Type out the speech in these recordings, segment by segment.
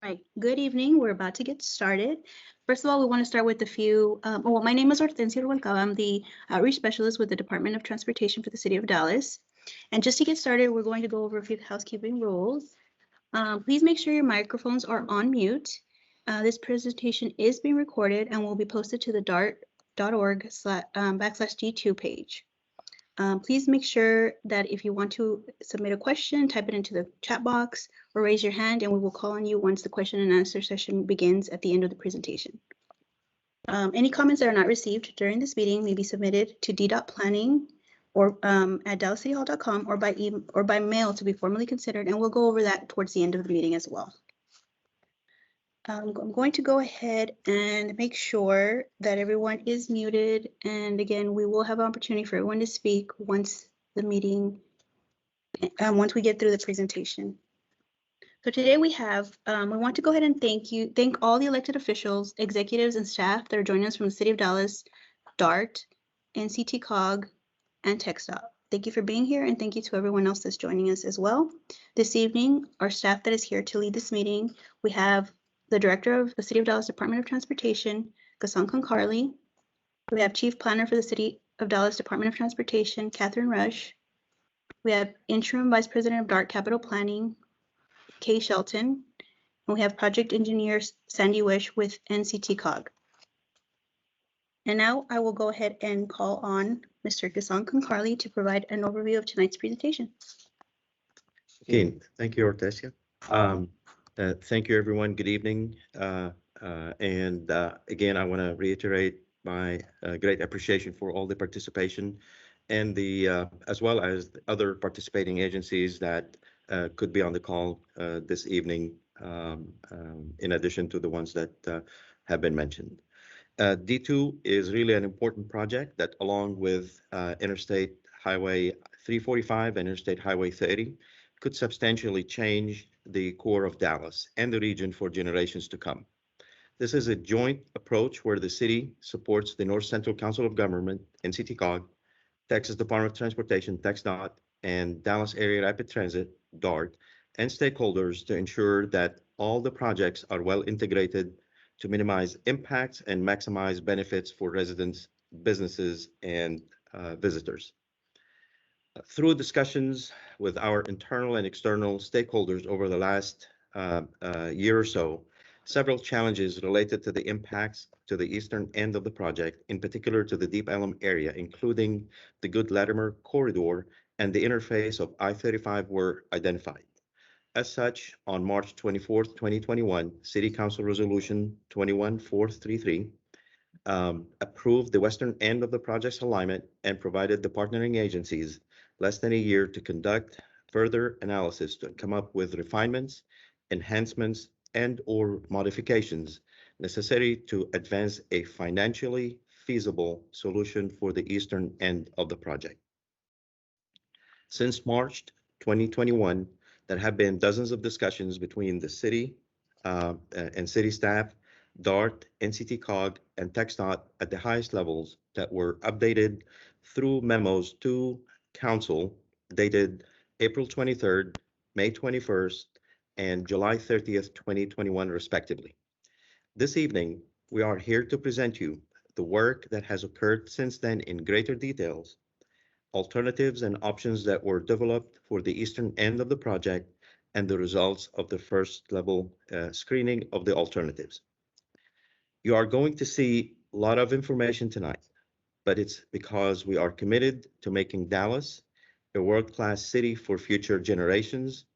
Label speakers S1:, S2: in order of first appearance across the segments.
S1: Right. Good evening. We're about to get started. First of all, we want to start with a few. Well, my name is Hortensia Rubalcaba. I'm the outreach specialist with the Department of Transportation for the City of Dallas. And just to get started, we're going to go over a few housekeeping rules. Please make sure your microphones are on mute. This presentation is being recorded and will be posted to the dart.org/D2 page. Please make sure that if you want to submit a question, type it into the chat box or raise your hand and we will call on you once the question and answer session begins at the end of the presentation. Any comments that are not received during this meeting may be submitted to d.planning or at dallascityhall.com or by mail to be formally considered, and we'll go over that towards the end of the meeting as well. I'm going to go ahead and make sure that everyone is muted. And again, we will have an opportunity for everyone to speak once the meeting, once we get through the presentation. So today we want to go ahead and thank all the elected officials, executives, and staff that are joining us from the City of Dallas, DART, NCT COG, and TxDOT. Thank you for being here, and thank you to everyone else that's joining us as well. This evening, our staff that is here to lead this meeting, we have the Director of the City of Dallas Department of Transportation, Ghassan Konkarli. We have Chief Planner for the City of Dallas Department of Transportation, Catherine Rush. We have Interim Vice President of DART Capital Planning, Kay Shelton. And we have Project Engineer Sandy Wish with NCT COG. And now I will go ahead and call on Mr. Ghassan Konkarli to provide an overview of tonight's presentation.
S2: Okay, thank you, Hortensia. Thank you, everyone. Good evening. Again, I want to reiterate my great appreciation for all the participation and as well as the other participating agencies that could be on the call this evening, in addition to the ones that have been mentioned. D2 is really an important project that, along with Interstate Highway 345 and Interstate Highway 30, could substantially change the core of Dallas and the region for generations to come. This is a joint approach where the city supports the North Central Council of Government, NCT COG, Texas Department of Transportation, TxDOT, and Dallas Area Rapid Transit, DART, and stakeholders to ensure that all the projects are well integrated to minimize impacts and maximize benefits for residents, businesses, and visitors. Through discussions with our internal and external stakeholders over the last year or so, several challenges related to the impacts to the eastern end of the project, in particular to the Deep Ellum area, including the Good-Latimer corridor and the interface of I-35, were identified. As such, on March 24, 2021, City Council Resolution 21433 approved the western end of the project's alignment and provided the partnering agencies less than a year to conduct further analysis to come up with refinements, enhancements, and/or modifications necessary to advance a financially feasible solution for the eastern end of the project. Since March 2021, there have been dozens of discussions between the city and city staff, DART, NCT COG, and TxDOT at the highest levels that were updated through memos to Council dated April 23rd, May 21st, and July 30th, 2021, respectively. This evening, we are here to present you the work that has occurred since then in greater details, alternatives and options that were developed for the eastern end of the project, and the results of the first level screening of the alternatives. You are going to see a lot of information tonight, but it's because we are committed to making Dallas a world-class city for future generations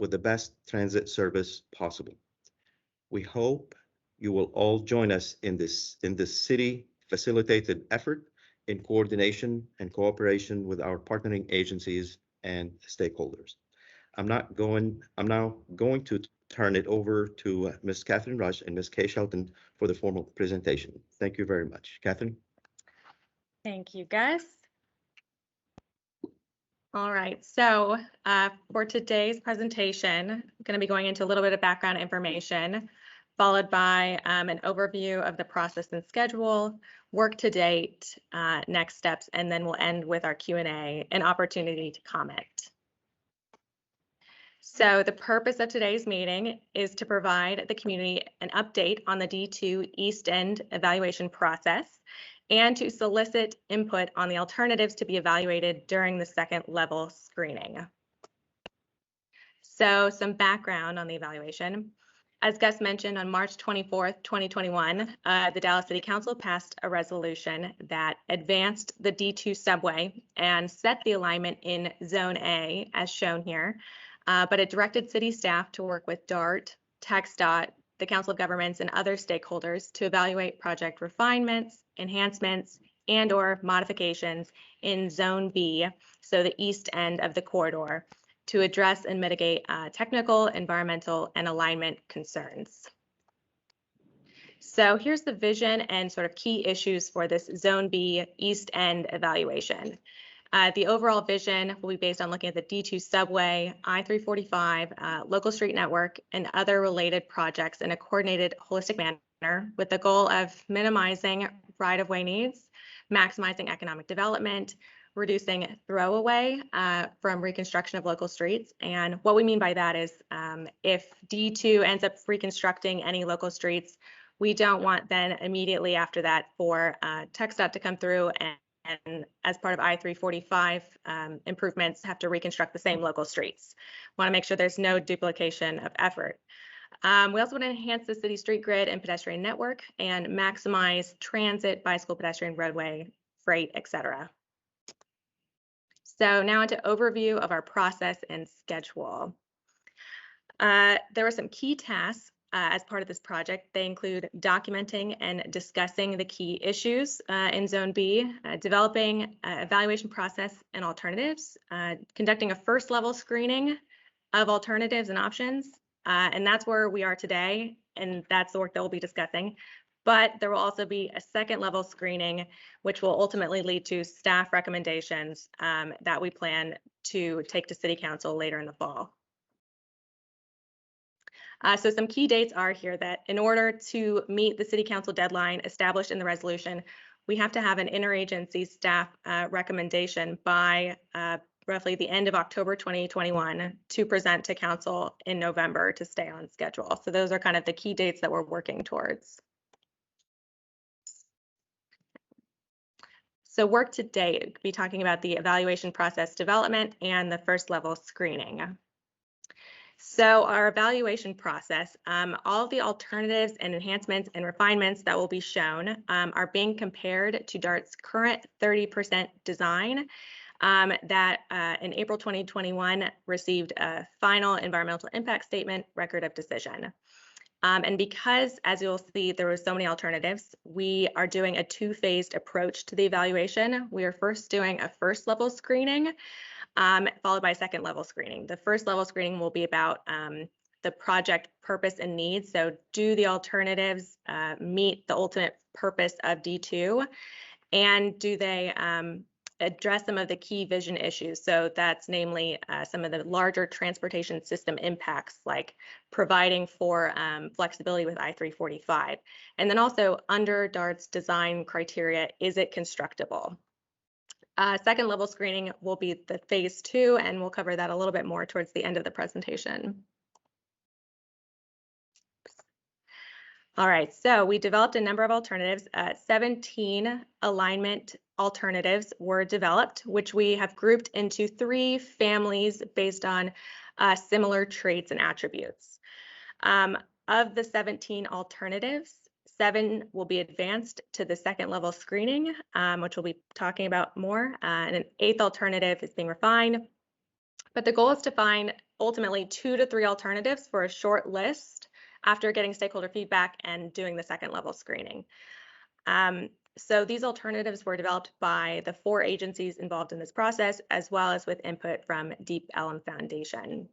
S2: with the best transit service possible. We hope you will all join us in this city-facilitated effort in coordination and cooperation with our partnering agencies and stakeholders. I'm now going to turn it over to Ms. Catherine Rush and Ms. Kay Shelton for the formal presentation. Thank you very much. Catherine?
S3: Thank you, Gus. All right, so for today's presentation, I'm going to be going into a little bit of background information, followed by an overview of the process and schedule, work to date, next steps, and then we'll end with our Q&A, an opportunity to comment. So the purpose of today's meeting is to provide the community an update on the D2 East End evaluation process and to solicit input on the alternatives to be evaluated during the second level screening. So some background on the evaluation. As Gus mentioned, on March 24th, 2021, the Dallas City Council passed a resolution that advanced the D2 subway and set the alignment in Zone A, as shown here, but it directed city staff to work with DART, TxDOT, the Council of Governments, and other stakeholders to evaluate project refinements, enhancements, and/or modifications in Zone B, so the east end of the corridor, to address and mitigate technical, environmental, and alignment concerns. So here's the vision and sort of key issues for this Zone B East End evaluation. The overall vision will be based on looking at the D2 subway, I-345, local street network, and other related projects in a coordinated, holistic manner with the goal of minimizing right-of-way needs, maximizing economic development, reducing throwaway from reconstruction of local streets. And what we mean by that is if D2 ends up reconstructing any local streets, we don't want then immediately after that for TxDOT to come through and as part of I-345 improvements have to reconstruct the same local streets. Want to make sure there's no duplication of effort. We also want to enhance the city street grid and pedestrian network and maximize transit, bicycle, pedestrian, roadway, freight, etc. So now into overview of our process and schedule. There were some key tasks as part of this project. They include documenting and discussing the key issues in Zone B, developing evaluation process and alternatives, conducting a first level screening of alternatives and options. And that's where we are today. And that's the work that we'll be discussing. But there will also be a second level screening, which will ultimately lead to staff recommendations that we plan to take to City Council later in the fall. So some key dates are here that in order to meet the City Council deadline established in the resolution, we have to have an interagency staff recommendation by roughly the end of October 2021 to present to Council in November to stay on schedule. So those are kind of the key dates that we're working towards. So work today, we'll be talking about the evaluation process development and the first level screening. So our evaluation process, all of the alternatives and enhancements and refinements that will be shown are being compared to DART's current 30% design that in April 2021 received a final environmental impact statement record of decision. And because, as you'll see, there were so many alternatives, we are doing a two-phased approach to the evaluation. We are first doing a first level screening, followed by a second level screening. The first level screening will be about the project purpose and needs. So do the alternatives meet the ultimate purpose of D2? And do they address some of the key vision issues? So that's namely some of the larger transportation system impacts, like providing for flexibility with I-345. And then also under DART's design criteria, is it constructible? Second level screening will be the phase 2, and we'll cover that a little bit more towards the end of the presentation. All right, so we developed a number of alternatives. 17 alignment alternatives were developed, which we have grouped into 3 families based on similar traits and attributes. Of the 17 alternatives, 7 will be advanced to the second level screening, which we'll be talking about more, and an 8th alternative is being refined. But the goal is to find ultimately 2 to 3 alternatives for a short list after getting stakeholder feedback and doing the second level screening. So these alternatives were developed by the 4 agencies involved in this process, as well as with input from Deep Ellum Foundation.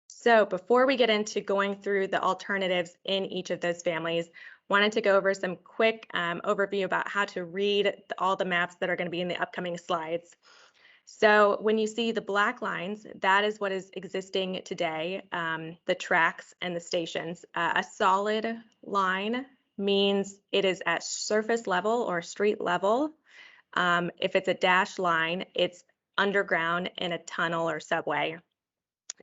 S3: So before we get into going through the alternatives in each of those families, wanted to go over some quick overview about how to read all the maps that are going to be in the upcoming slides. So when you see the black lines, that is what is existing today, the tracks and the stations. A solid line means it is at surface level or street level. If it's a dashed line, it's underground in a tunnel or subway.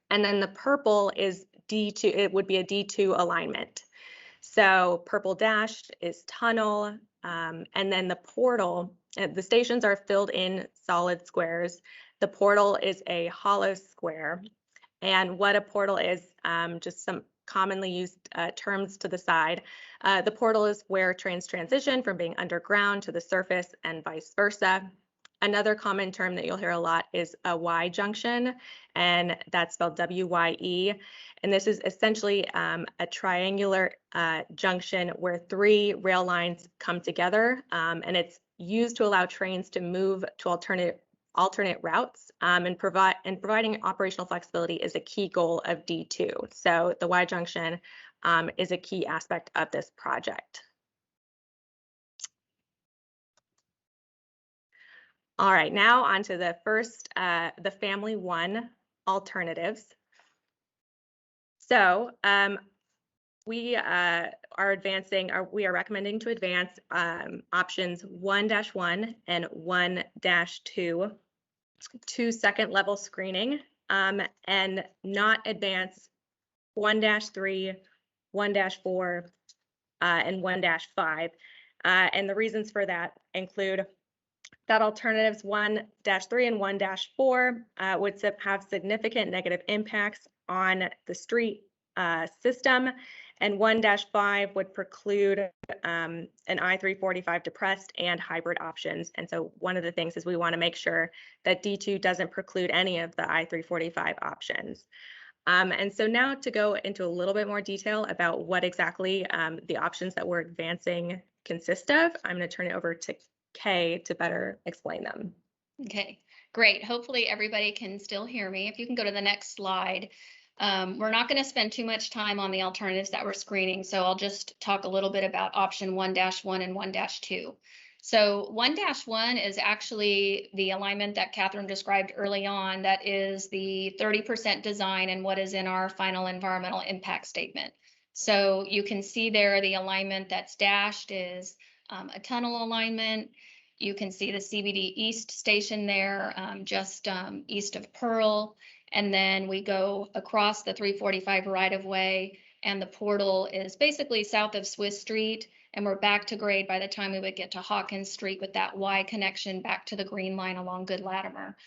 S3: And then the purple is D2, it would be a D2 alignment. So purple dashed is tunnel, and then the portal, the stations are filled in solid squares. The portal is a hollow square. And what a portal is, just some commonly used terms to the side. The portal is where trains transition from being underground to the surface and vice versa. Another common term that you'll hear a lot is a Y junction, and that's spelled W-Y-E. And this is essentially a triangular junction where 3 rail lines come together, and it's used to allow trains to move to alternate routes, and providing operational flexibility is a key goal of D2. So the Y junction is a key aspect of this project. All right, now on to the first, the Family 1 alternatives. So we are recommending to advance options 1-1 and 1-2 to second level screening, and not advance 1-3, 1-4, and 1-5. And the reasons for that include that alternatives 1-3 and 1-4 would have significant negative impacts on the street system, and 1-5 would preclude an I-345 depressed and hybrid options. And so one of the things is we want to make sure that D2 doesn't preclude any of the I-345 options. And so now to go into a little bit more detail about what exactly the options that we're advancing consist of, I'm going to turn it over to Kay to better explain them.
S4: Okay, great. Hopefully everybody can still hear me. If you can go to the next slide. We're not going to spend too much time on the alternatives that we're screening, so I'll just talk a little bit about option 1-1 and 1-2. So 1-1 is actually the alignment that Catherine described early on. That is the 30% design and what is in our final environmental impact statement. So you can see there the alignment that's dashed is a tunnel alignment. You can see the CBD East station there, just east of Pearl. And then we go across the 345 right-of-way, and the portal is basically south of Swiss Street, and we're back to grade by the time we would get to Hawkins Street with that Y connection back to the green line along Good Latimer.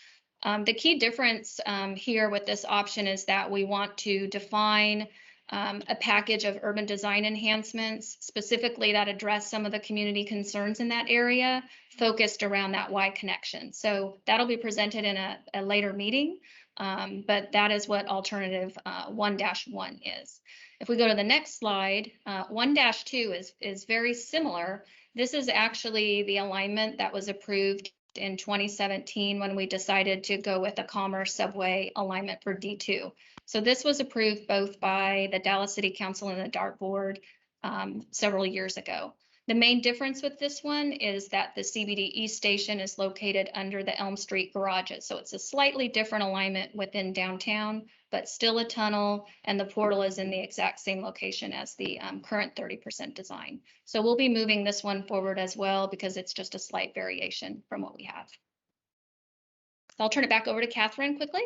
S4: The key difference here with this option is that we want to define a package of urban design enhancements, specifically that address some of the community concerns in that area, focused around that Y connection. So that'll be presented in a later meeting, but that is what alternative 1-1 is. If we go to the next slide, 1-2 is very similar. This is actually the alignment that was approved in 2017 when we decided to go with a Commerce Subway alignment for D2. So this was approved both by the Dallas City Council and the DART Board several years ago. The main difference with this one is that the CBD East station is located under the Elm Street garages. So it's a slightly different alignment within downtown, but still a tunnel, and the portal is in the exact same location as the current 30% design. So we'll be moving this one forward as well because it's just a slight variation from what we have. So I'll turn it back over to Catherine quickly.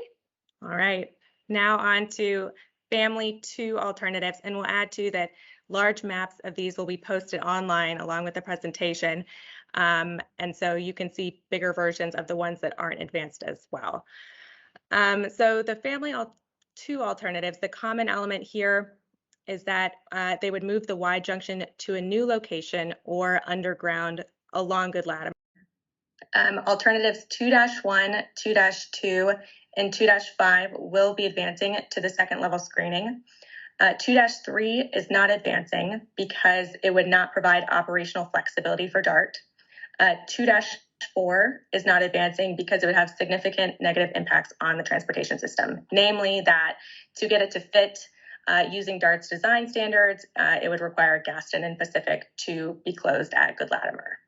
S3: All right, now on to Family 2 alternatives, and we'll add to that large maps of these will be posted online along with the presentation. And so you can see bigger versions of the ones that aren't advanced as well. So the Family 2 alternatives, the common element here is that they would move the Y junction to a new location or underground along Good Latimer. Alternatives 2-1, 2-2, and 2-5 will be advancing to the second level screening. 2-3 is not advancing because it would not provide operational flexibility for DART. 2-4 is not advancing because it would have significant negative impacts on the transportation system, namely that to get it to fit using DART's design standards, it would require Gaston and Pacific to be closed at Good Latimer.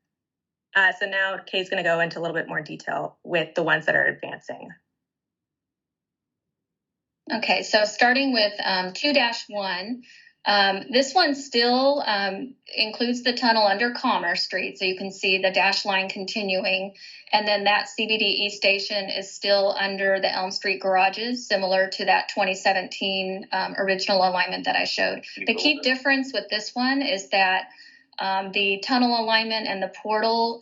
S3: So now Kay's going to go into a little bit more detail with the ones that are advancing.
S4: Okay, so starting with 2-1, This one still includes the tunnel under Commerce Street, so you can see the dashed line continuing. And then that CBDE station is still under the Elm Street garages, similar to that 2017 original alignment that I showed. The key difference with this one is that the tunnel alignment and the portal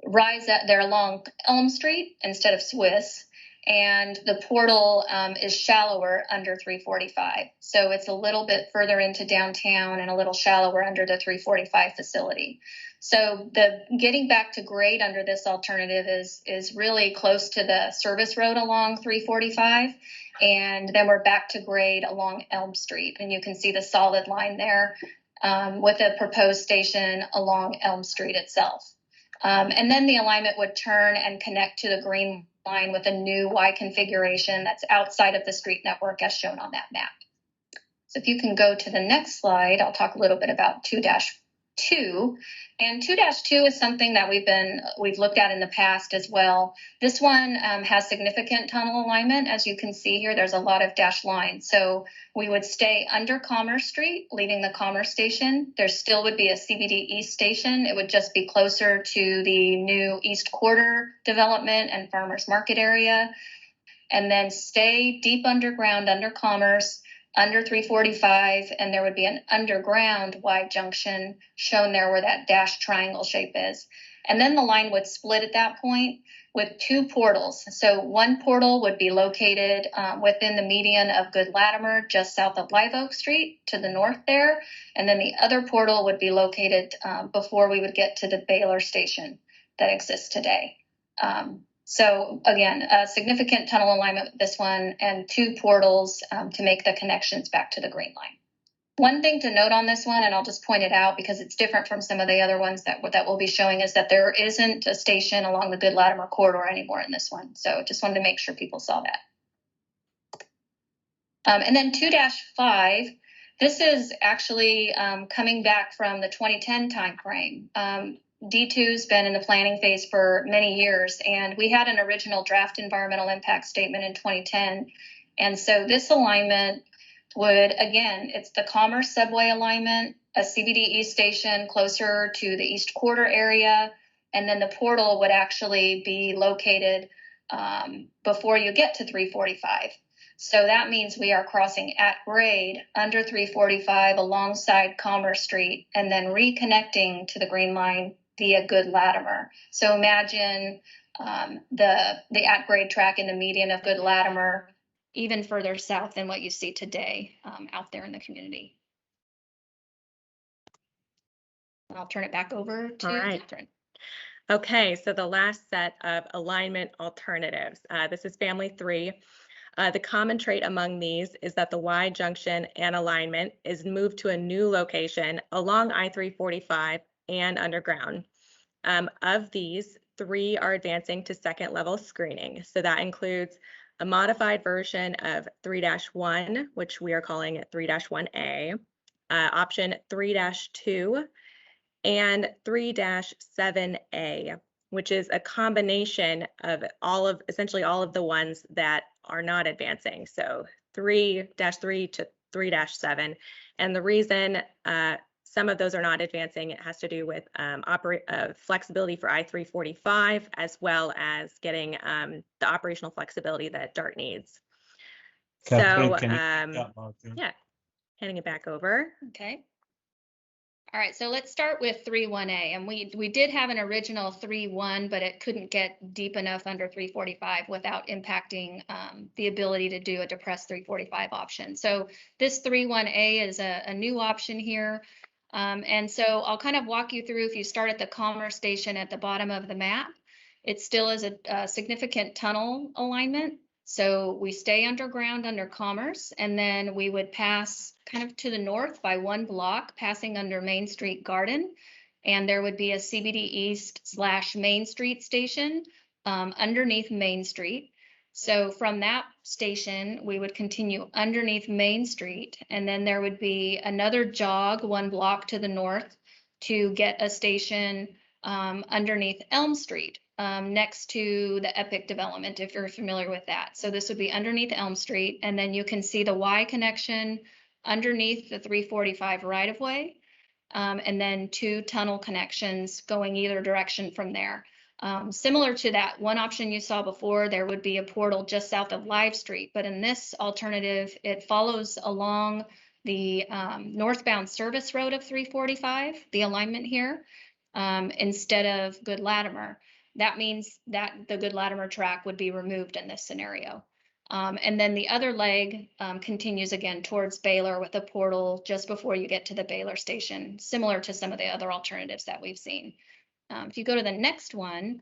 S4: they're along Elm Street instead of Swiss. And the portal is shallower under 345. So it's a little bit further into downtown and a little shallower under the 345 facility. So the getting back to grade under this alternative is really close to the service road along 345. And then we're back to grade along Elm Street. And you can see the solid line there with a proposed station along Elm Street itself. And then the alignment would turn and connect to the green line with a new Y configuration that's outside of the street network as shown on that map. So if you can go to the next slide, I'll talk a little bit about 2-2. And 2-2 is something that we've looked at in the past as well. This one has significant tunnel alignment. As you can see here, there's a lot of dashed lines. So we would stay under Commerce Street, leaving the Commerce Station. There still would be a CBD East station. It would just be closer to the new East Quarter development and Farmers Market area. And then stay deep underground under Commerce, under 345, and there would be an underground Y junction shown there where that dashed triangle shape is. And then the line would split at that point with two portals. So one portal would be located within the median of Good Latimer, just south of Live Oak Street to the north there. And then the other portal would be located before we would get to the Baylor station that exists today. So again, a significant tunnel alignment with this one and two portals to make the connections back to the green line. One thing to note on this one, and I'll just point it out because it's different from some of the other ones that we'll be showing, is that there isn't a station along the Good Latimer corridor anymore in this one. So just wanted to make sure people saw that. And then 2-5, this is actually coming back from the 2010 timeframe. D2's been in the planning phase for many years, and we had an original draft environmental impact statement in 2010. And so this alignment would, again, it's the Commerce subway alignment, a CBD East station closer to the East Quarter area, and then the portal would actually be located before you get to 345. So that means we are crossing at grade under 345 alongside Commerce Street and then reconnecting to the green line via Good Latimer. So imagine the at-grade track in the median of Good Latimer, even further south than what you see today out there in the community. And I'll turn it back over to Catherine.
S3: Okay, so the last set of alignment alternatives. This is family 3. The common trait among these is that the Y junction and alignment is moved to a new location along I-345 and underground. Of these, 3 are advancing to second level screening. So that includes a modified version of 3-1, which we are calling it 3-1A, option 3-2, and 3-7A, which is a combination of essentially all of the ones that are not advancing. So 3-3 to 3-7. And the reason some of those are not advancing, it has to do with flexibility for I-345, as well as getting the operational flexibility that DART needs.
S5: Catherine,
S3: So,
S5: yeah,
S3: handing it back over.
S4: Okay. All right, so let's start with 3-1A. And we did have an original 3-1, but it couldn't get deep enough under 345 without impacting the ability to do a depressed 345 option. So this 3-1A is a new option here. And so I'll kind of walk you through. If you start at the Commerce Station at the bottom of the map, it still is a significant tunnel alignment. So we stay underground under Commerce, and then we would pass kind of to the north by 1 block, passing under Main Street Garden. And there would be a CBD East / Main Street station underneath Main Street. So from that station, we would continue underneath Main Street, and then there would be another jog 1 block to the north to get a station underneath Elm Street, next to the Epic development, if you're familiar with that. So this would be underneath Elm Street, and then you can see the Y connection underneath the 345 right-of-way, and then 2 tunnel connections going either direction from there. Similar to that one option you saw before, there would be a portal just south of Live Street, but in this alternative, it follows along the northbound service road of 345, the alignment here, instead of Good Latimer. That means that the Good Latimer track would be removed in this scenario. And then the other leg continues again towards Baylor with a portal just before you get to the Baylor station, similar to some of the other alternatives that we've seen. If you go to the next one,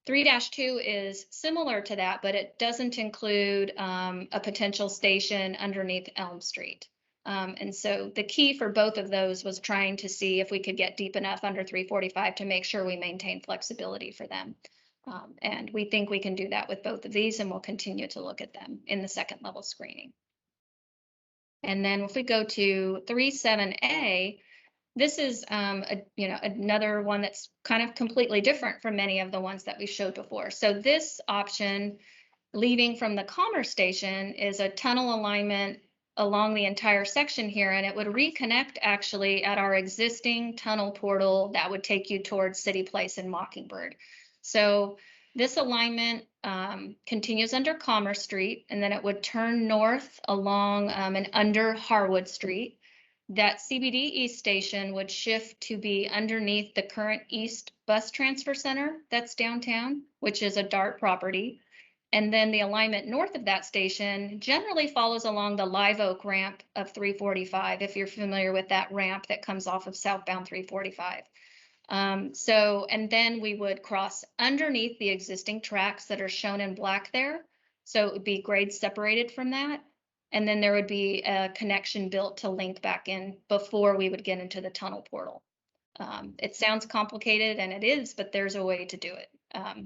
S4: 3-2 is similar to that, but it doesn't include a potential station underneath Elm Street. And so the key for both of those was trying to see if we could get deep enough under 345 to make sure we maintain flexibility for them. And we think we can do that with both of these, and we'll continue to look at them in the second level screening. And then if we go to 37A, this is another one that's kind of completely different from many of the ones that we showed before. So this option, leaving from the Commerce Station, is a tunnel alignment along the entire section here, and it would reconnect actually at our existing tunnel portal that would take you towards City Place and Mockingbird. So this alignment continues under Commerce Street, and then it would turn north along and under Harwood Street. That CBD East station would shift to be underneath the current East Bus Transfer Center that's downtown, which is a DART property. And then the alignment north of that station generally follows along the Live Oak ramp of 345, if you're familiar with that ramp that comes off of southbound 345. And then we would cross underneath the existing tracks that are shown in black there. So it would be grade separated from that. And then there would be a connection built to link back in before we would get into the tunnel portal. It sounds complicated, and it is, but there's a way to do it.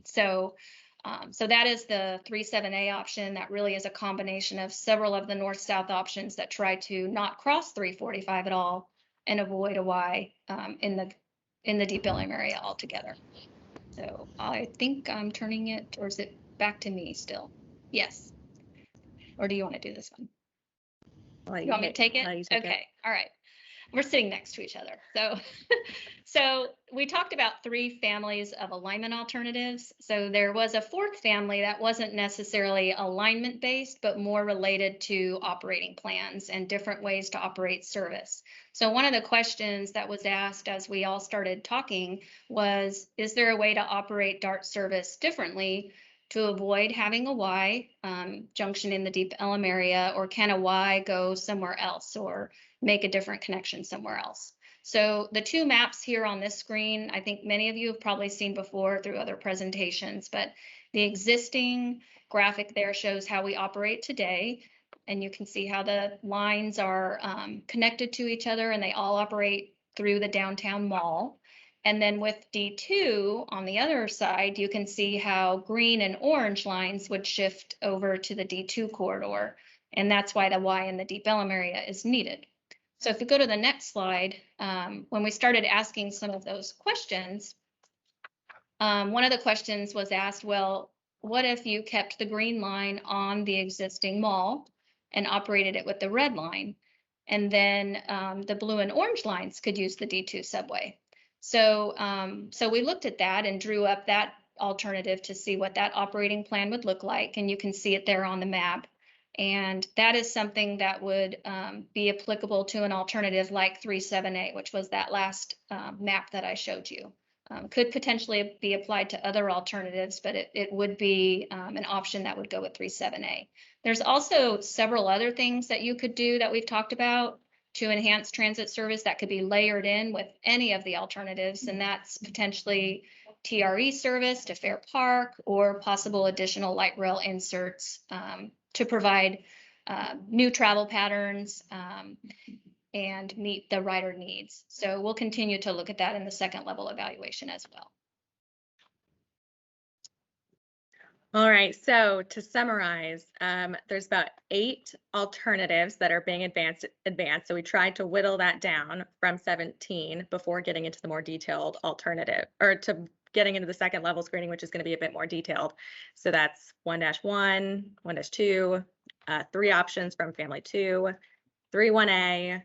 S4: So that is the 37A option. That really is a combination of several of the north-south options that try to not cross 345 at all and avoid a Y in the Deep Ellum area altogether. So I think I'm turning it, or is it back to me still? Yes. Or do you want to do this one? You want me to take it? Okay. All right. We're sitting next to each other. So we talked about 3 families of alignment alternatives. So there was a 4th family that wasn't necessarily alignment based, but more related to operating plans and different ways to operate service. So one of the questions that was asked as we all started talking was, is there a way to operate DART service differently to avoid having a Y junction in the Deep Ellum area, or can a Y go somewhere else or make a different connection somewhere else? So the 2 maps here on this screen, I think many of you have probably seen before through other presentations, but the existing graphic there shows how we operate today. And you can see how the lines are connected to each other, and they all operate through the downtown mall. And then with D2 on the other side, you can see how green and orange lines would shift over to the D2 corridor. And that's why the Y in the Deep Ellum area is needed. So if you go to the next slide, when we started asking some of those questions, one of the questions was asked, well, what if you kept the green line on the existing mall and operated it with the red line? And then the blue and orange lines could use the D2 subway. So we looked at that and drew up that alternative to see what that operating plan would look like. And you can see it there on the map. And that is something that would be applicable to an alternative like 37A, which was that last map that I showed you. Could potentially be applied to other alternatives, but it would be an option that would go with 37A. There's also several other things that you could do that we've talked about to enhance transit service that could be layered in with any of the alternatives, and that's potentially TRE service to Fair Park or possible additional light rail inserts to provide new travel patterns and meet the rider needs. So we'll continue to look at that in the second level evaluation as well.
S3: All right, so to summarize, there's about 8 alternatives that are being advanced. So we tried to whittle that down from 17 before getting into the more detailed alternative, or to getting into the second level screening, which is going to be a bit more detailed. So that's 1-1, 1-2, 3 options from family 2, 3-1A,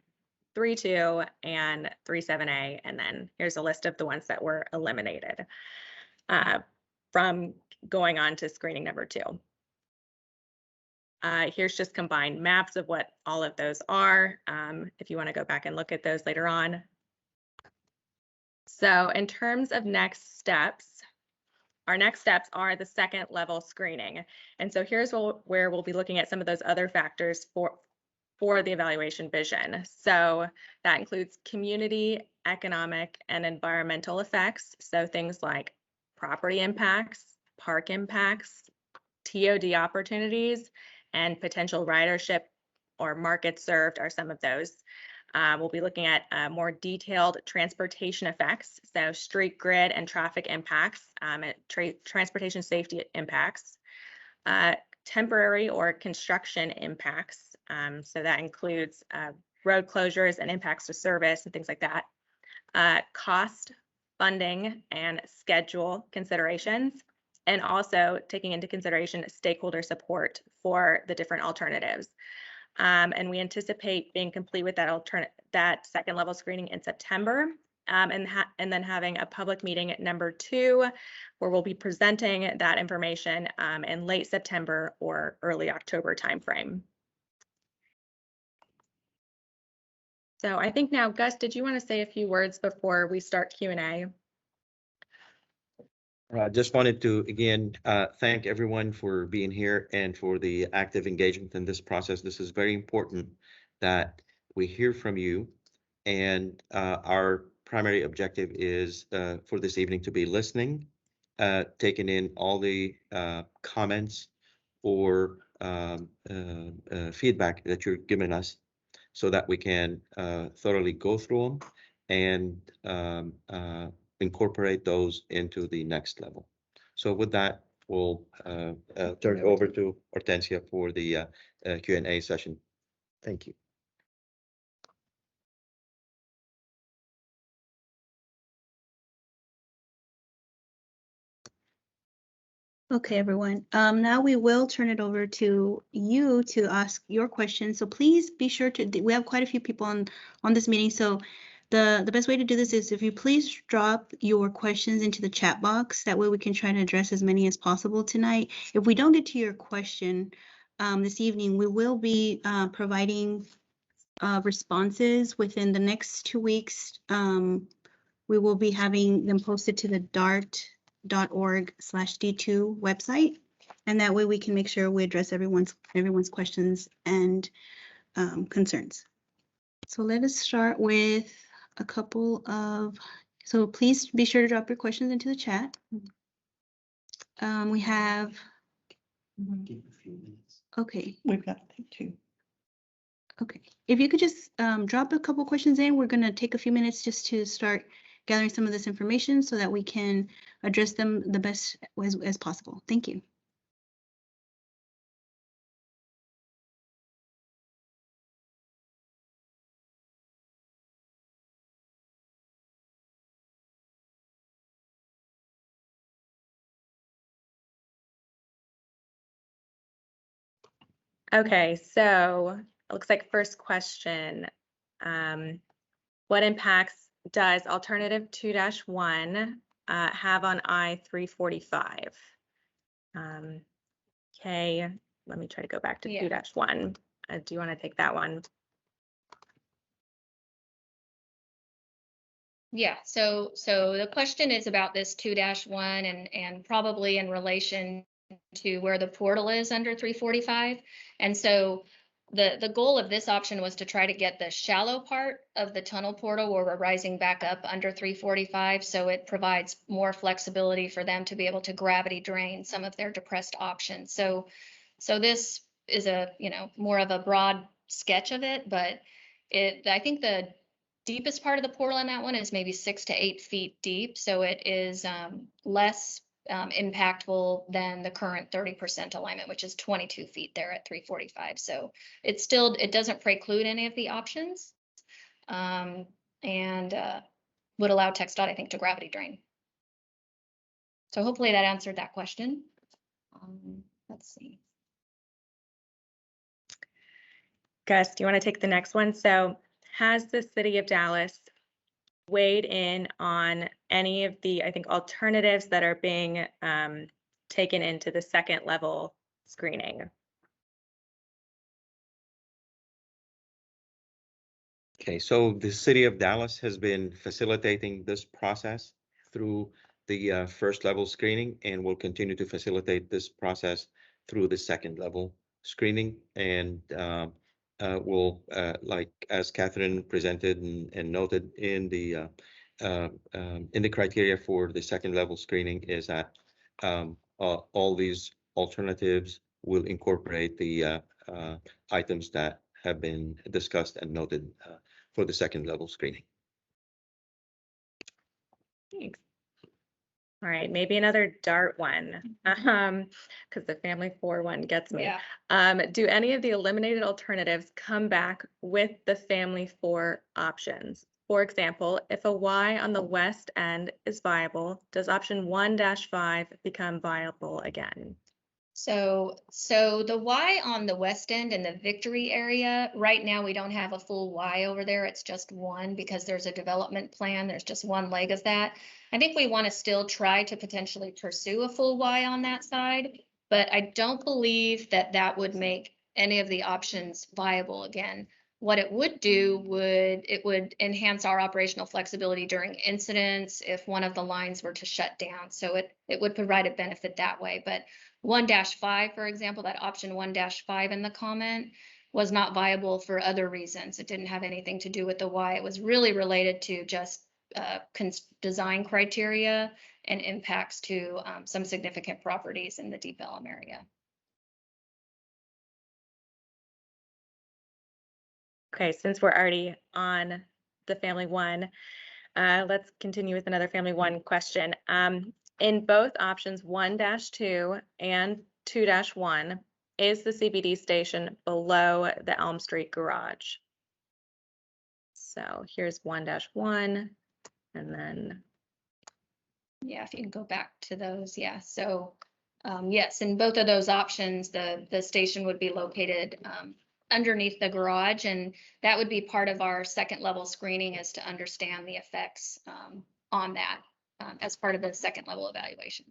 S3: 3-2, and 3-7A. And then here's a list of the ones that were eliminated from going on to screening number 2. Here's just combined maps of what all of those are, if you want to go back and look at those later on. So in terms of next steps, our next steps are the second level screening. And so here's where we'll be looking at some of those other factors for the evaluation vision. So that includes community, economic, and environmental effects. So things like property impacts, park impacts, TOD opportunities, and potential ridership or market served are some of those. We'll be looking at more detailed transportation effects, so street grid and traffic impacts, transportation safety impacts, temporary or construction impacts. So that includes road closures and impacts to service and things like that. Cost, funding, and schedule considerations, and also taking into consideration stakeholder support for the different alternatives. And we anticipate being complete with that second level screening in September, and then having a public meeting at number 2, where we'll be presenting that information in late September or early October timeframe. So I think now, Gus, did you want to say a few words before we start Q&A?
S2: I just wanted to, again, thank everyone for being here and for the active engagement in this process. This is very important that we hear from you. And our primary objective is for this evening to be listening, taking in all the comments or feedback that you're giving us so that we can thoroughly go through them and incorporate those into the next level. So with that, we'll turn it over to Hortensia for the Q&A session. Thank you.
S1: Okay, everyone. Now we will turn it over to you to ask your questions. So please be sure to, we have quite a few people on this meeting. So the best way to do this is if you please drop your questions into the chat box. That way we can try to address as many as possible tonight. If we don't get to your question this evening, we will be providing responses within the next 2 weeks. We will be having them posted to the dart.org/D2 website, and that way we can make sure we address everyone's questions and concerns. So let us start with a couple of, so please be sure to drop your questions into the chat. We have,
S6: Give a few minutes.
S1: okay.
S6: We've got, I think, 2.
S1: Okay, if you could just drop a couple questions in, we're going to take a few minutes just to start gathering some of this information so that we can address them the best as possible. Thank you.
S3: Okay, so it looks like first question, what impacts does alternative 2-1 have on I-345? Okay, let me try to go back to 2-1. Do you want to take that one?
S4: Yeah, so the question is about this 2-1 and probably in relation to where the portal is under 345. And so the goal of this option was to try to get the shallow part of the tunnel portal where we're rising back up under 345. So it provides more flexibility for them to be able to gravity drain some of their depressed options. So this is a, more of a broad sketch of it, but I think the deepest part of the portal in that one is maybe 6 to 8 feet deep. So it is less impactful than the current 30% alignment, which is 22 feet there at 345. So it doesn't preclude any of the options and would allow TxDOT, I think, to gravity drain. So hopefully that answered that question. Let's see.
S3: Gus, do you want to take the next one? So has the city of Dallas weighed in on any of the, I think, alternatives that are being taken into the second level screening?
S2: Okay, so the city of Dallas has been facilitating this process through the first level screening and will continue to facilitate this process through the second level screening. And will, like as Catherine presented and noted in the criteria for the second level screening is that all these alternatives will incorporate the items that have been discussed and noted for the second level screening.
S3: Thanks. All right, maybe another DART one, because the Family 4 one gets me.
S4: Yeah.
S3: Do any of the eliminated alternatives come back with the Family 4 options? For example, if a Y on the west end is viable, does option 1-5 become viable again?
S4: So the Y on the west end in the Victory area, right now, we don't have a full Y over there. It's just one because there's a development plan. There's just one leg of that. I think we want to still try to potentially pursue a full Y on that side, but I don't believe that that would make any of the options viable again. What it would do would enhance our operational flexibility during incidents if one of the lines were to shut down. So it would provide a benefit that way. But 1-5, for example, that option 1-5 in the comment was not viable for other reasons. It didn't have anything to do with the Y. It was really related to just design criteria and impacts to some significant properties in the Deep Ellum area.
S3: Okay, since we're already on the Family 1, let's continue with another Family 1 question. In both options 1-2 and 2-1, is the CBD station below the Elm Street garage? So here's 1-1, and then.
S4: Yeah, if you can go back to those, yeah. So yes, in both of those options, the station would be located underneath the garage, and that would be part of our second level screening is to understand the effects on that as part of the second level evaluation.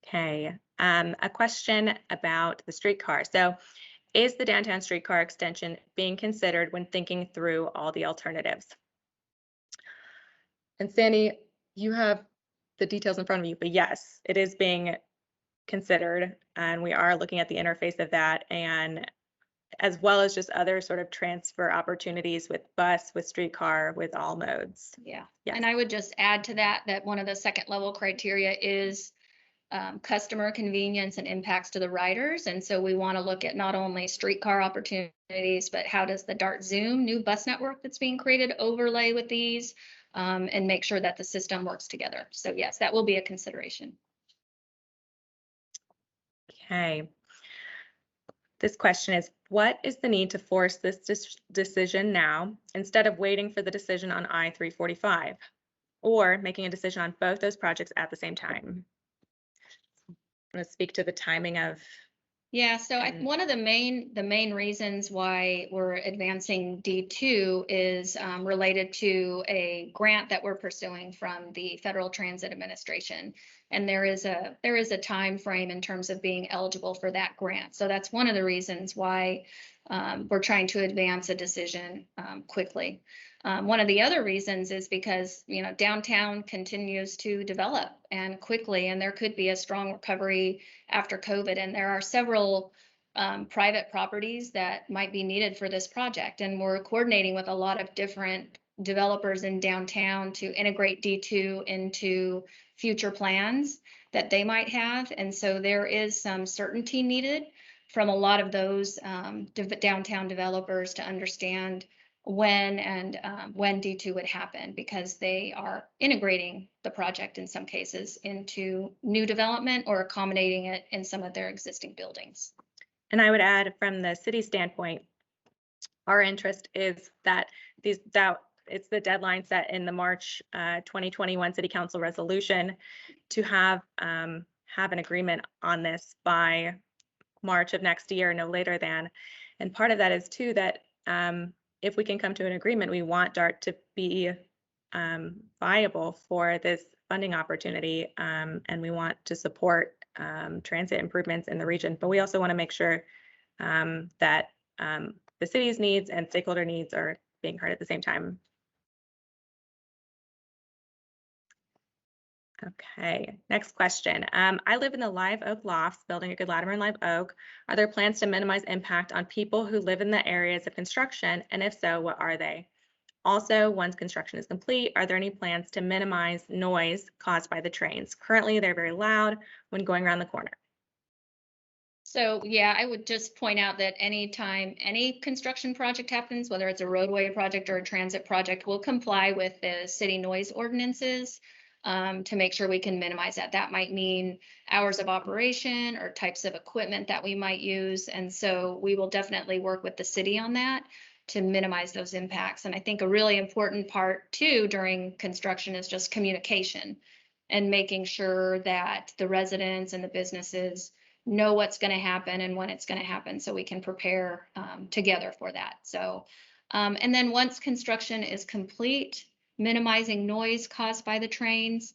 S3: Okay, a question about the streetcar. So is the downtown streetcar extension being considered when thinking through all the alternatives? And Sandy, you have the details in front of you, but yes, it is being considered, and we are looking at the interface of that, and as well as just other sort of transfer opportunities with bus, with streetcar, with all modes.
S4: Yeah.
S3: Yes.
S4: And I would just add to that one of the second level criteria is customer convenience and impacts to the riders. And so we want to look at not only streetcar opportunities, but how does the DART Zoom new bus network that's being created overlay with these and make sure that the system works together. So yes, that will be a consideration.
S3: Okay. This question is, what is the need to force this decision now instead of waiting for the decision on I-345 or making a decision on both those projects at the same time? I'm going to speak to the timing of.
S4: Yeah, so one of the main reasons why we're advancing D2 is related to a grant that we're pursuing from the Federal Transit Administration, and there is a time frame in terms of being eligible for that grant. So that's one of the reasons why we're trying to advance a decision quickly. One of the other reasons is because, you know, downtown continues to develop and quickly, and there could be a strong recovery after COVID. And there are several private properties that might be needed for this project. And we're coordinating with a lot of different developers in downtown to integrate D2 into future plans that they might have. And so there is some certainty needed from a lot of those downtown developers to understand when D2 would happen, because they are integrating the project in some cases into new development or accommodating it in some of their existing buildings.
S3: And I would add, from the city standpoint, our interest is that it's the deadline set in the March 2021 City Council resolution to have an agreement on this by March of next year, no later than. And part of that is too that if we can come to an agreement, we want DART to be viable for this funding opportunity, and we want to support transit improvements in the region. But we also want to make sure that the city's needs and stakeholder needs are being heard at the same time. Okay, next question. I live in the Live Oak Lofts building at Good Latimer and Live Oak. Are there plans to minimize impact on people who live in the areas of construction? And if so, what are they? Also, once construction is complete, are there any plans to minimize noise caused by the trains? Currently, they're very loud when going around the corner.
S4: So yeah, I would just point out that anytime any construction project happens, whether it's a roadway project or a transit project, we'll comply with the city noise ordinances to make sure we can minimize that. That might mean hours of operation or types of equipment that we might use. And so we will definitely work with the city on that to minimize those impacts. And I think a really important part too during construction is just communication and making sure that the residents and the businesses know what's going to happen and when it's going to happen so we can prepare together for that. So, and then once construction is complete, minimizing noise caused by the trains.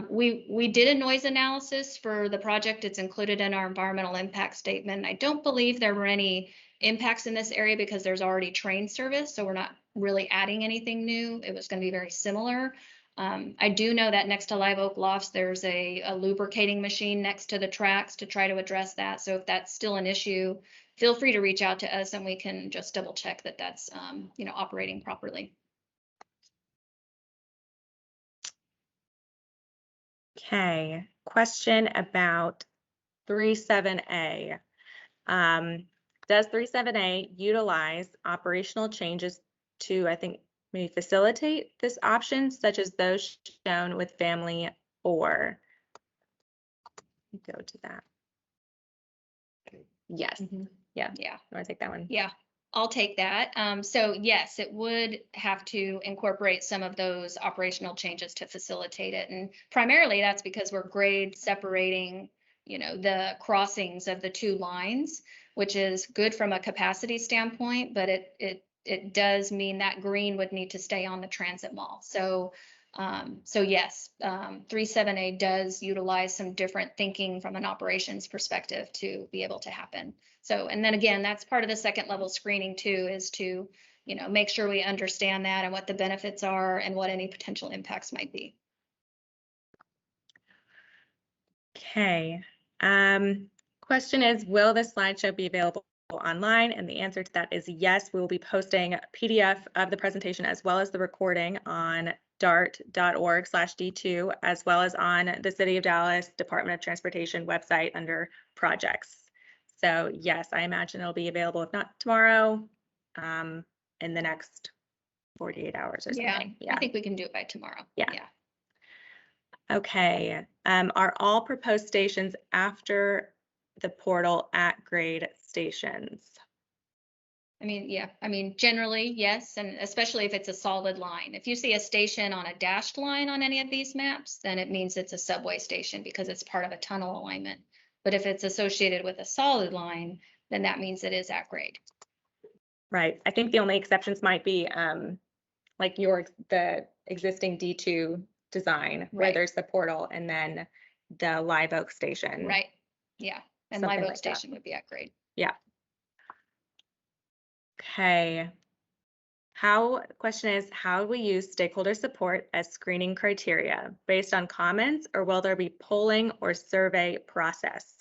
S4: We did a noise analysis for the project. It's included in our environmental impact statement. I don't believe there were any impacts in this area because there's already train service, so we're not really adding anything new. It was going to be very similar. I do know that next to Live Oak Lofts, there's a lubricating machine next to the tracks to try to address that. So if that's still an issue, feel free to reach out to us and we can just double check that that's operating properly.
S3: Okay, question about 37A. Does 37A utilize operational changes to, I think, maybe facilitate this option, such as those shown with family or? Go to that. Yes. Yeah.
S4: Yeah.
S3: You want to take that one?
S4: Yeah, I'll take that. So yes, it would have to incorporate some of those operational changes to facilitate it. And primarily that's because we're grade separating, the crossings of the two lines, which is good from a capacity standpoint, but it does mean that green would need to stay on the transit mall. So yes, 37A does utilize some different thinking from an operations perspective to be able to happen. So, and then again, that's part of the second level screening too, is to, make sure we understand that and what the benefits are and what any potential impacts might be.
S3: Okay. Question is, will this slideshow be available online? And the answer to that is yes. We will be posting a PDF of the presentation as well as the recording on dart.org/D2, as well as on the City of Dallas Department of Transportation website under projects. So yes, I imagine it'll be available, if not tomorrow, in the next 48 hours or something.
S4: Yeah, I think we can do it by tomorrow.
S3: Yeah. Okay. Are all proposed stations after the portal at grade stations?
S4: Generally, yes, and especially if it's a solid line. If you see a station on a dashed line on any of these maps, then it means it's a subway station because it's part of a tunnel alignment. But if it's associated with a solid line, then that means it is at grade.
S3: Right. I think the only exceptions might be like the existing D2 design, where there's the portal and then the Live Oak station.
S4: Right. Yeah. And
S3: Something
S4: Live Oak
S3: like
S4: station would be at grade.
S3: Yeah. Okay. Question is, how do we use stakeholder support as screening criteria based on comments, or will there be polling or survey process?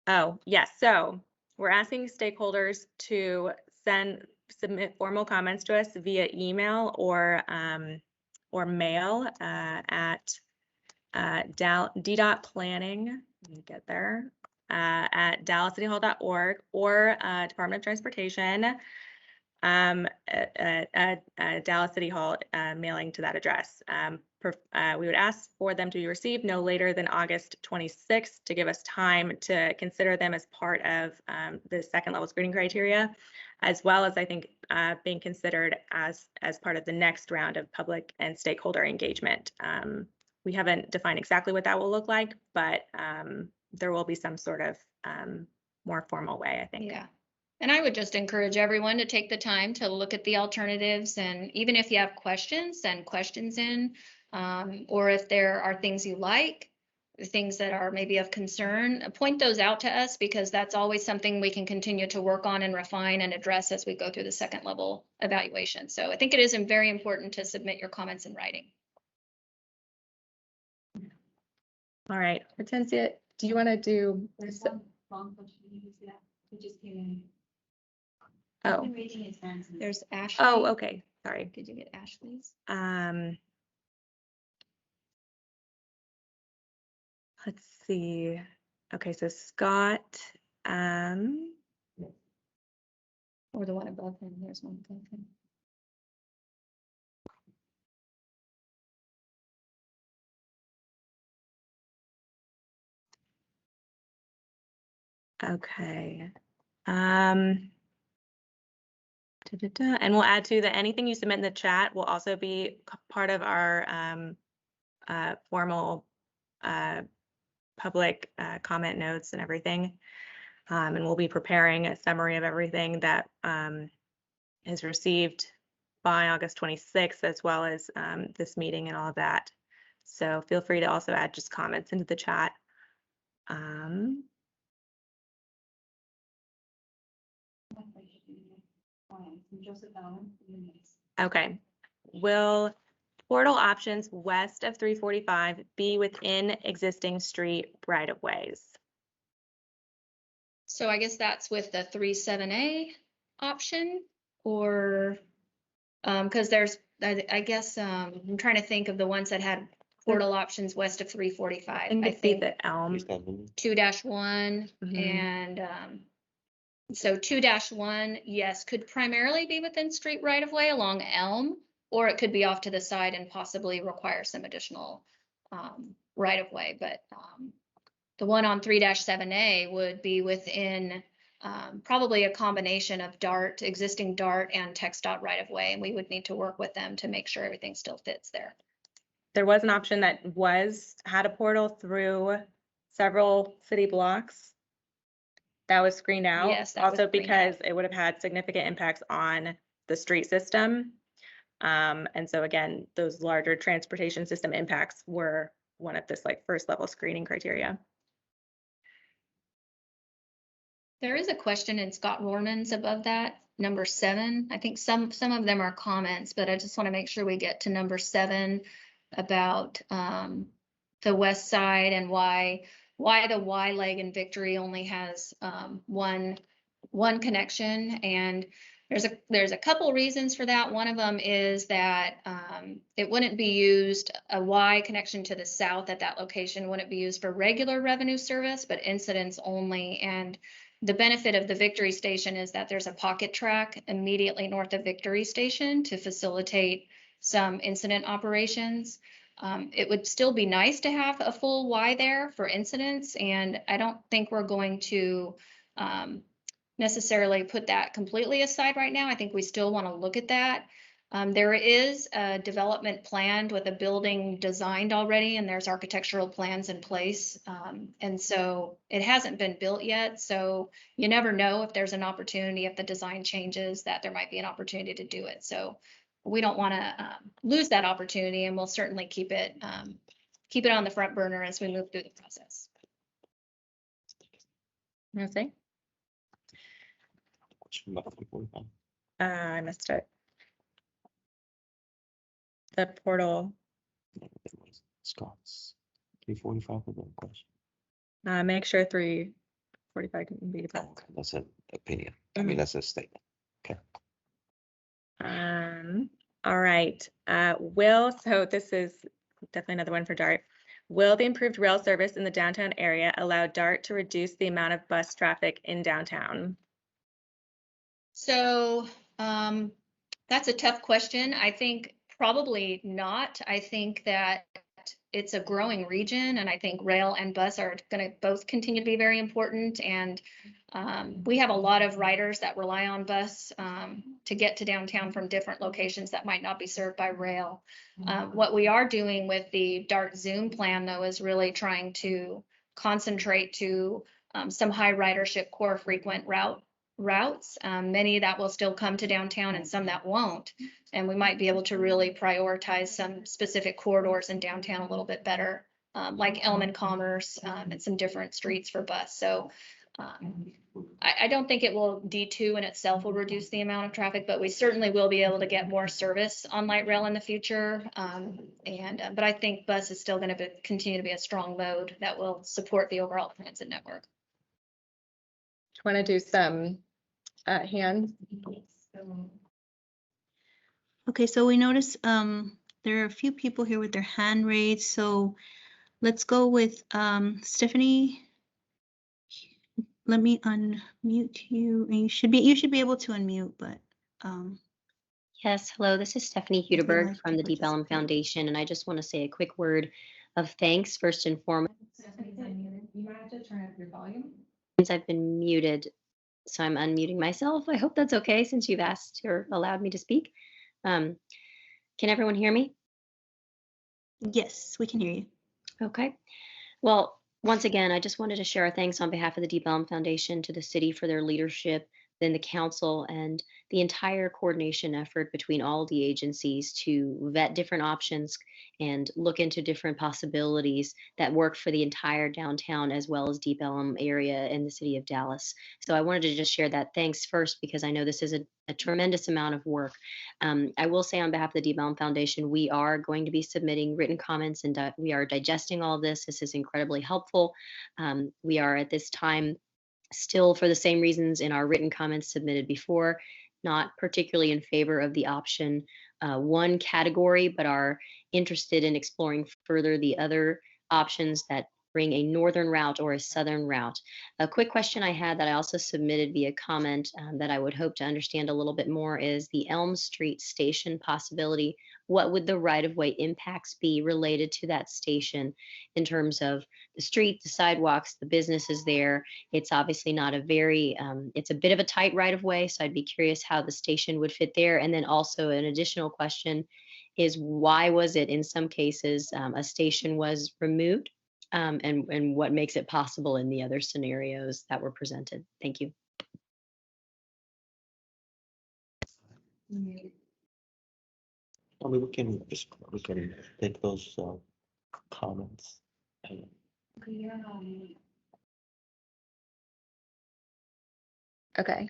S3: Oh, yes. So we're asking stakeholders to submit formal comments to us via email or mail at DDOT-planning. Let me get there. At dallascityhall.org or Department of Transportation at Dallas City Hall mailing to that address. We would ask for them to be received no later than August 26th to give us time to consider them as part of the second level screening criteria, as well as I think being considered as part of the next round of public and stakeholder engagement we haven't defined exactly what that will look like, but there will be some sort of more formal way, I think.
S4: Yeah. And I would just encourage everyone to take the time to look at the alternatives, and even if you have questions, send questions in. Or if there are things you like, things that are maybe of concern, point those out to us, because that's always something we can continue to work on and refine and address as we go through the second level evaluation. So I think it is very important to submit your comments in writing.
S3: All right, Hortensia, do you want to do?
S7: There's one long question who just came in.
S3: Oh.
S7: Been raising his hands.
S4: There's Ashley.
S3: Oh, okay, sorry.
S4: Could you get Ashley's?
S3: Let's see. Okay, so Scott,
S4: Or the one above him. There's one above him.
S3: okay. And we'll add to the, anything you submit in the chat will also be part of our formal public comment notes and everything. And we'll be preparing a summary of everything that is received by August 26th, as well as this meeting and all of that. So feel free to also add just comments into the chat. Okay. Will portal options west of 345 be within existing street right-of-ways?
S4: So I guess that's with the 37A option, or because there's, I guess, I'm trying to think of the ones that had portal options west of 345.
S3: I think it'd be the Elm.
S4: 2-1
S3: Mhm.
S4: and so 2-1, yes, could primarily be within street right of way along Elm, or it could be off to the side and possibly require some additional right of way. But the one on 3-7A would be within probably a combination of DART, existing DART and TxDOT right of way, and we would need to work with them to make sure everything still fits there.
S3: There was an option that had a portal through several city blocks. That was screened out.
S4: Yes, that was
S3: also
S4: screened
S3: because
S4: out.
S3: it would have had significant impacts on the street system. And so again, those larger transportation system impacts were one of this like first level screening criteria.
S4: There is a question in Scott Rohrman's above that, number 7. I think some of them are comments, but I just want to make sure we get to number 7 about the west side and why the Y leg in Victory only has one connection. And there's a couple reasons for that. One of them is that it wouldn't be used, a Y connection to the south at that location wouldn't be used for regular revenue service, but incidents only. And the benefit of the Victory Station is that there's a pocket track immediately north of Victory Station to facilitate some incident operations. It would still be nice to have a full Y there for incidents, and I don't think we're going to necessarily put that completely aside right now. I think we still want to look at that. There is a development planned with a building designed already, and there's architectural plans in place. And so it hasn't been built yet. So you never know if there's an opportunity, if the design changes, that there might be an opportunity to do it. So we don't want to lose that opportunity, and we'll certainly keep it on the front burner as we move through the process.
S3: You say? I missed it. The portal.
S2: Scott's 345 with one question.
S3: Make sure 345 can be defined.
S2: Okay, that's an opinion. I mean, that's a statement. Okay.
S3: All right. So this is definitely another one for DART. Will the improved rail service in the downtown area allow DART to reduce the amount of bus traffic in downtown?
S4: So that's a tough question. I think probably not. I think that it's a growing region, and I think rail and bus are going to both continue to be very important. And we have a lot of riders that rely on bus to get to downtown from different locations that might not be served by rail. What we are doing with the DART Zoom plan, though, is really trying to concentrate to some high ridership core frequent routes, many that will still come to downtown and some that won't. And we might be able to really prioritize some specific corridors in downtown a little bit better, like Elm and Commerce and some different streets for bus. So I don't think it will, D2 in itself will reduce the amount of traffic, but we certainly will be able to get more service on light rail in the future. But I think bus is still going to continue to be a strong mode that will support the overall transit network.
S3: Do you want to do some hands?
S1: Okay, so we notice there are a few people here with their hand raised. So let's go with Stephanie. Let me unmute you. And you should be able to unmute, but
S8: Yes, hello, this is Stephanie
S1: Would you
S8: Huderberg
S1: like
S8: from
S1: to
S8: the Deep Ellum
S1: participate?
S8: Foundation, and I just want to say a quick word of thanks first and foremost.
S7: You might have to turn up your volume.
S8: Since I've been muted, so I'm unmuting myself. I hope that's okay since you've asked or allowed me to speak. Can everyone hear me?
S1: yes, we can hear you.
S8: Okay. Well, once again, I just wanted to share our thanks on behalf of the Deep Ellum Foundation to the city for their leadership, then the council, and the entire coordination effort between all the agencies to vet different options and look into different possibilities that work for the entire downtown as well as Deep Ellum area in the city of Dallas. So I wanted to just share that thanks first because I know this is a tremendous amount of work. I will say on behalf of the Deep Ellum Foundation, we are going to be submitting written comments and we are digesting all of this. This is incredibly helpful. We are at this time still, for the same reasons in our written comments submitted before, not particularly in favor of the option 1 category, but are interested in exploring further the other options that bring a northern route or a southern route. A quick question I had that I also submitted via comment that I would hope to understand a little bit more is the Elm Street station possibility. What would the right-of-way impacts be related to that station in terms of the street, the sidewalks, the businesses there? It's obviously not a very, it's a bit of a tight right-of-way, so I'd be curious how the station would fit there. And then also an additional question is why was it in some cases a station was removed? And what makes it possible in the other scenarios that were presented. Thank you.
S6: I mean, we can take those comments.
S3: Okay.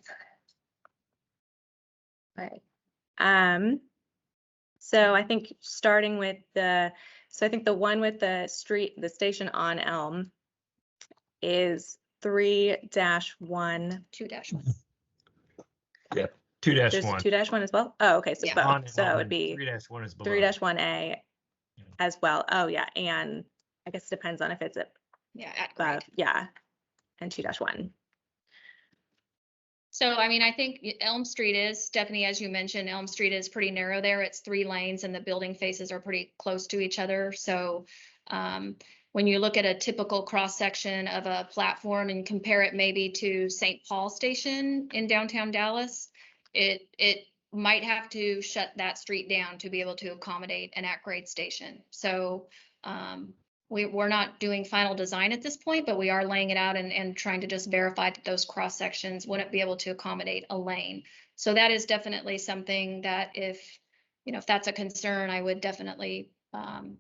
S3: All right. So I think starting with so I think the one with the station on Elm is 3-1.
S4: 2-1.
S5: 2-1.
S3: There's 2-1 as well? Oh, okay, so
S4: Yeah.
S3: both. So it would be
S5: 3-1 is below.
S3: 3-1A as well. Oh, yeah, and I guess it depends on if it's
S4: Yeah, at grade.
S3: yeah, and 2-1.
S4: So, I mean, I think Elm Street is, Stephanie, as you mentioned, Elm Street is pretty narrow there. It's 3 lanes and the building faces are pretty close to each other. So when you look at a typical cross-section of a platform and compare it maybe to St. Paul Station in downtown Dallas, it might have to shut that street down to be able to accommodate an at-grade station. So we're not doing final design at this point, but we are laying it out and trying to just verify that those cross sections wouldn't be able to accommodate a lane. So that is definitely something that if that's a concern, I would definitely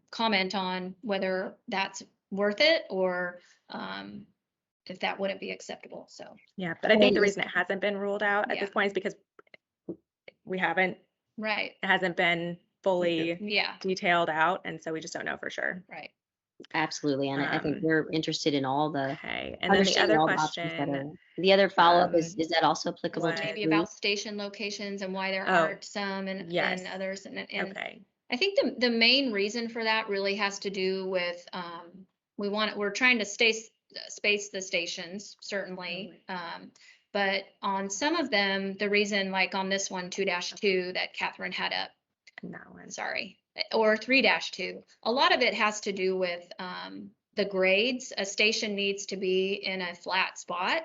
S4: comment on whether that's worth it or if that wouldn't be acceptable. So
S3: yeah, but I think the reason it hasn't been ruled out at this point is because we haven't.
S4: Right.
S3: It hasn't been fully
S4: Yeah.
S3: detailed out, and so we just don't know for sure.
S4: Right.
S8: Absolutely, and I think we're interested in all the
S3: okay. And then the other question,
S8: the other follow-up is that also applicable to
S4: maybe about station locations and why there aren't some and others and
S3: okay.
S4: I think the main reason for that really has to do with we're trying to space the stations certainly, but on some of them the reason, like on this one 2-2 that Catherine had up,
S3: that one.
S4: sorry, or 3-2. A lot of it has to do with the grades. A station needs to be in a flat spot.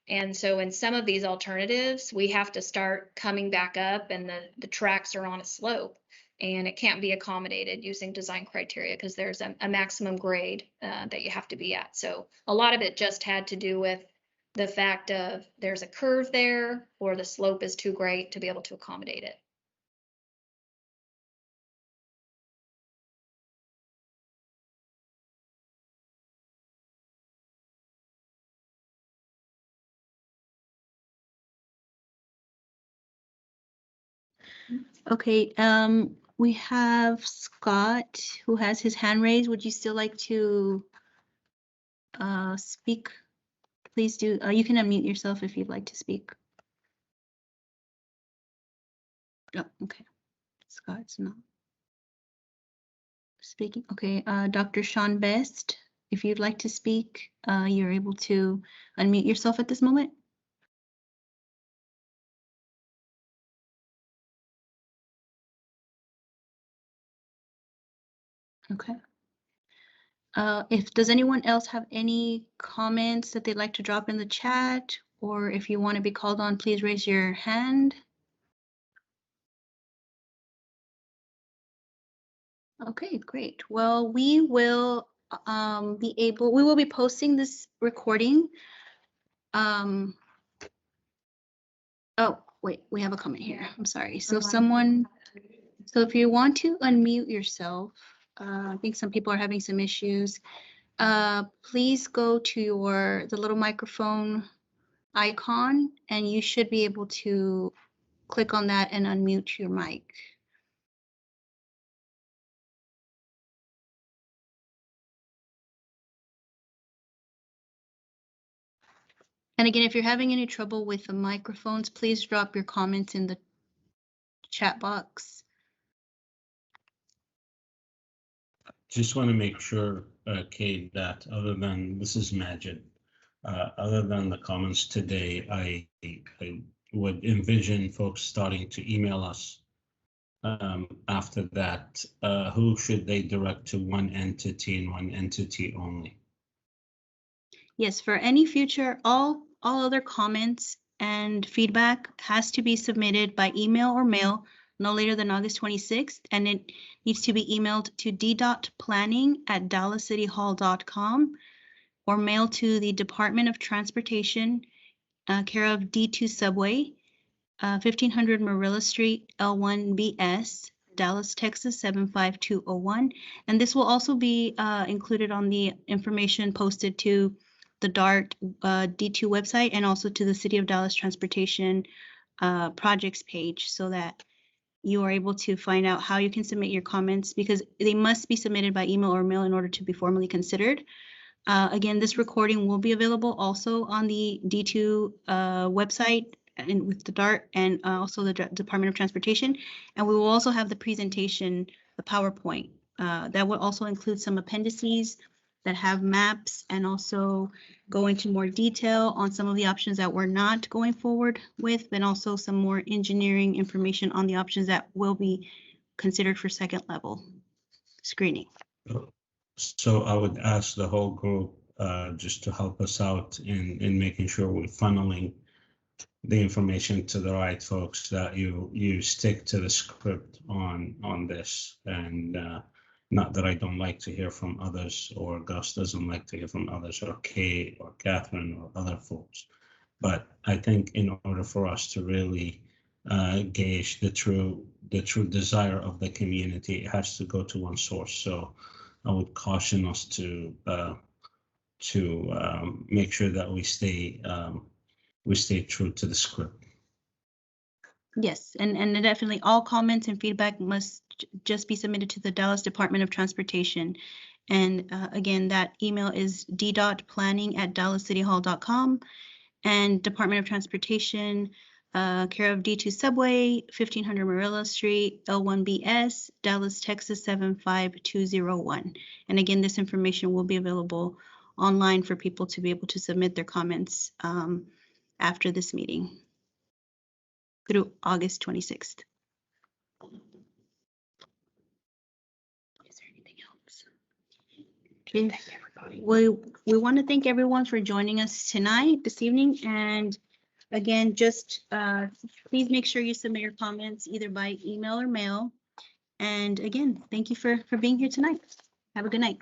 S4: And so in some of these alternatives, we have to start coming back up and the tracks are on a slope. And it can't be accommodated using design criteria because there's a maximum grade that you have to be at. So a lot of it just had to do with the fact of there's a curve there or the slope is too great to be able to accommodate it.
S1: Okay, we have Scott who has his hand raised. Would you still like to speak? Please do. You can unmute yourself if you'd like to speak. Oh, okay. Scott's not speaking. Okay, Dr. Sean Best, if you'd like to speak, you're able to unmute yourself at this moment. Okay. If does anyone else have any comments that they'd like to drop in the chat, or if you want to be called on, please raise your hand. Okay, great. Well, we will be posting this recording. Oh, wait, we have a comment here. I'm sorry. So if you want to unmute yourself, I think some people are having some issues. Please go to the little microphone icon and you should be able to click on that and unmute your mic. And again, if you're having any trouble with the microphones, please drop your comments in the chat box.
S5: Just want to make sure, Kate, that other than, this is Majid, other than the comments today, I would envision folks starting to email us after that. Who should they direct to? One entity and one entity only?
S1: Yes, for any future, all other comments and feedback has to be submitted by email or mail no later than August 26th, and it needs to be emailed to d.planning@dallascityhall.com or mailed to the Department of Transportation, care of D2 Subway, 1500 Marilla Street, L1BS, Dallas, Texas 75201. And this will also be included on the information posted to the DART D2 website and also to the City of Dallas Transportation projects page, so that you are able to find out how you can submit your comments, because they must be submitted by email or mail in order to be formally considered. Again, this recording will be available also on the D2 website and with the DART and also the Department of Transportation. And we will also have the presentation, the PowerPoint, that will also include some appendices that have maps and also go into more detail on some of the options that we're not going forward with, and also some more engineering information on the options that will be considered for second level screening.
S5: So I would ask the whole group just to help us out in making sure we're funneling the information to the right folks, that you stick to the script on this. And not that I don't like to hear from others, or Gus doesn't like to hear from others, or Kay or Catherine or other folks. But I think in order for us to really gauge the true desire of the community, it has to go to one source. So I would caution us to make sure that we stay true to the script.
S1: Yes, and definitely all comments and feedback must just be submitted to the Dallas Department of Transportation. And again, that email is d.planning@dallascityhall.com, and Department of Transportation, care of D2 Subway, 1500 Marilla Street, L1BS, Dallas, Texas 75201. And again, this information will be available online for people to be able to submit their comments after this meeting through August 26th. We want to thank everyone for joining us tonight, this evening, and again, just please make sure you submit your comments either by email or mail. And again, thank you for being here tonight. Have a good night.